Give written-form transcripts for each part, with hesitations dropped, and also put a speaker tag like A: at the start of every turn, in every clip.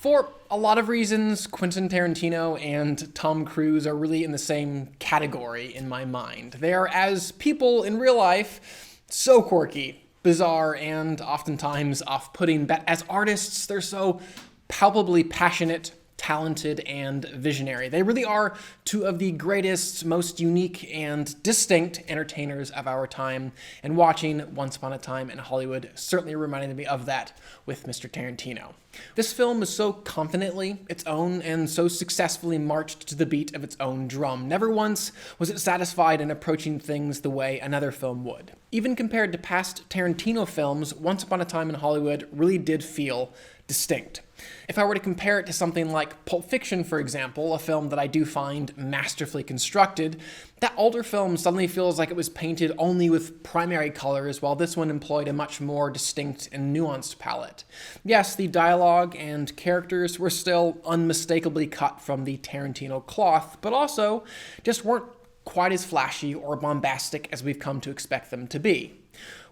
A: For a lot of reasons, Quentin Tarantino and Tom Cruise are really in the same category in my mind. They are, as people in real life, so quirky, bizarre, and oftentimes off-putting, but as artists, they're so palpably passionate, talented, and visionary. They really are two of the greatest, most unique, and distinct entertainers of our time, and watching Once Upon a Time in Hollywood certainly reminded me of that with Mr. Tarantino. This film was so confidently its own and so successfully marched to the beat of its own drum. Never once was it satisfied in approaching things the way another film would. Even compared to past Tarantino films, Once Upon a Time in Hollywood really did feel distinct. If I were to compare it to something like Pulp Fiction, for example, a film that I do find masterfully constructed, that older film suddenly feels like it was painted only with primary colors, while this one employed a much more distinct and nuanced palette. Yes, the dialogue and characters were still unmistakably cut from the Tarantino cloth, but also just weren't quite as flashy or bombastic as we've come to expect them to be.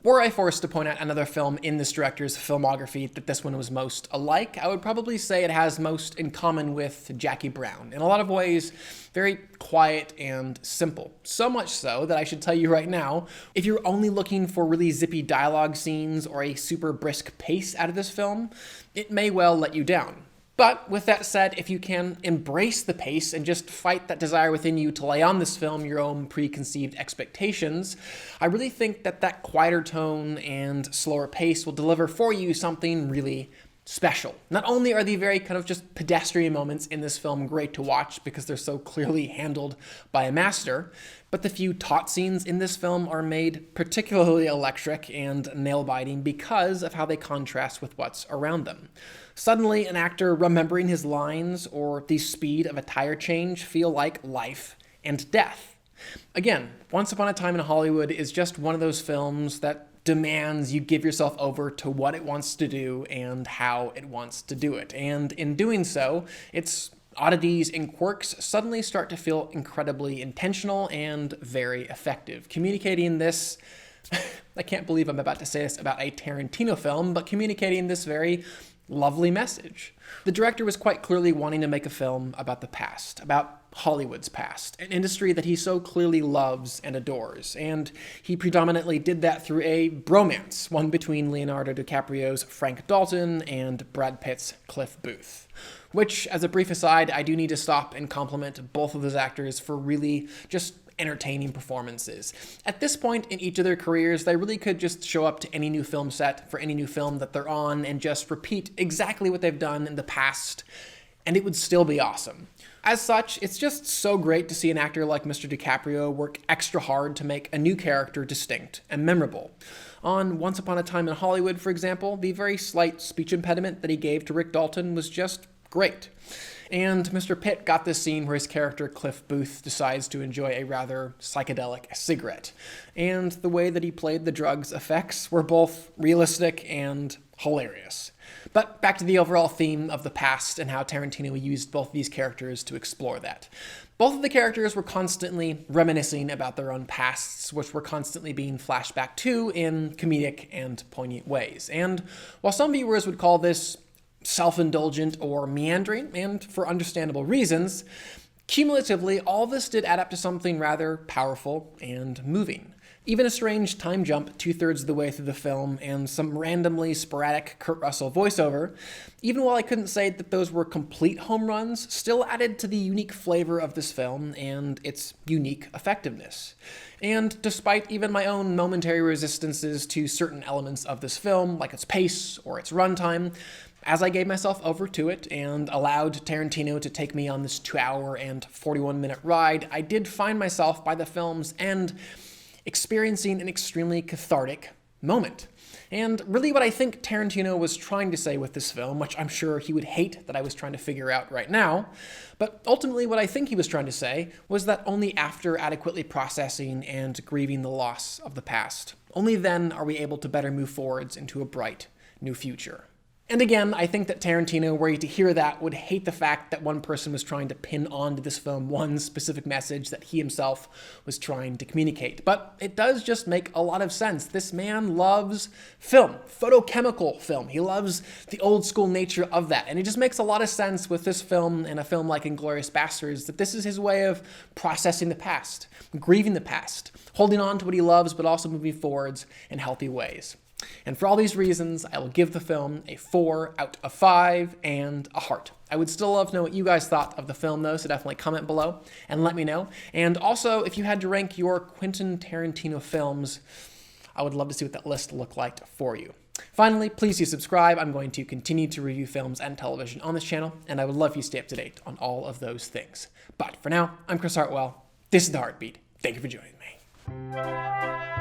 A: Were I forced to point out another film in this director's filmography that this one was most alike, I would probably say it has most in common with Jackie Brown. In a lot of ways, very quiet and simple. So much so that I should tell you right now, if you're only looking for really zippy dialogue scenes or a super brisk pace out of this film, it may well let you down. But with that said, if you can embrace the pace and just fight that desire within you to lay on this film your own preconceived expectations, I really think that that quieter tone and slower pace will deliver for you something really special. Not only are the very kind of just pedestrian moments in this film great to watch because they're so clearly handled by a master, but the few taut scenes in this film are made particularly electric and nail-biting because of how they contrast with what's around them. Suddenly, an actor remembering his lines or the speed of a tire change feel like life and death. Again, Once Upon a Time in Hollywood is just one of those films that demands you give yourself over to what it wants to do and how it wants to do it. And in doing so, its oddities and quirks suddenly start to feel incredibly intentional and very effective. Communicating this, I can't believe I'm about to say this about a Tarantino film, but communicating this very lovely message. The director was quite clearly wanting to make a film about the past, about Hollywood's past, an industry that he so clearly loves and adores, and he predominantly did that through a bromance, one between Leonardo DiCaprio's Frank Dalton and Brad Pitt's Cliff Booth. Which, as a brief aside, I do need to stop and compliment both of those actors for really just entertaining performances. At this point in each of their careers, they really could just show up to any new film set for any new film that they're on and just repeat exactly what they've done in the past, and it would still be awesome. As such, it's just so great to see an actor like Mr. DiCaprio work extra hard to make a new character distinct and memorable. On Once Upon a Time in Hollywood, for example, the very slight speech impediment that he gave to Rick Dalton was just great. And Mr. Pitt got this scene where his character Cliff Booth decides to enjoy a rather psychedelic cigarette. And the way that he played the drug's effects were both realistic and hilarious. But back to the overall theme of the past and how Tarantino used both these characters to explore that. Both of the characters were constantly reminiscing about their own pasts, which were constantly being flashed back to in comedic and poignant ways. And while some viewers would call this self-indulgent or meandering, and for understandable reasons, cumulatively, all this did add up to something rather powerful and moving. Even a strange time jump 2/3 of the way through the film and some randomly sporadic Kurt Russell voiceover, even while I couldn't say that those were complete home runs, still added to the unique flavor of this film and its unique effectiveness. And despite even my own momentary resistances to certain elements of this film, like its pace or its runtime, as I gave myself over to it and allowed Tarantino to take me on this 2-hour and 41-minute ride, I did find myself by the film's end experiencing an extremely cathartic moment. And really what I think Tarantino was trying to say with this film, which I'm sure he would hate that I was trying to figure out right now, but ultimately what I think he was trying to say was that only after adequately processing and grieving the loss of the past, only then are we able to better move forwards into a bright new future. And again, I think that Tarantino, were you to hear that, would hate the fact that one person was trying to pin onto this film one specific message that he himself was trying to communicate. But it does just make a lot of sense. This man loves film, photochemical film. He loves the old school nature of that. And it just makes a lot of sense with this film and a film like Inglourious Basterds that this is his way of processing the past, grieving the past, holding on to what he loves, but also moving forwards in healthy ways. And for all these reasons, I will give the film a 4 out of 5 and a heart. I would still love to know what you guys thought of the film, though, so definitely comment below and let me know. And also, if you had to rank your Quentin Tarantino films, I would love to see what that list looked like for you. Finally, please do subscribe. I'm going to continue to review films and television on this channel, and I would love if you stay up to date on all of those things. But for now, I'm Chris Hartwell. This is The Heartbeat. Thank you for joining me.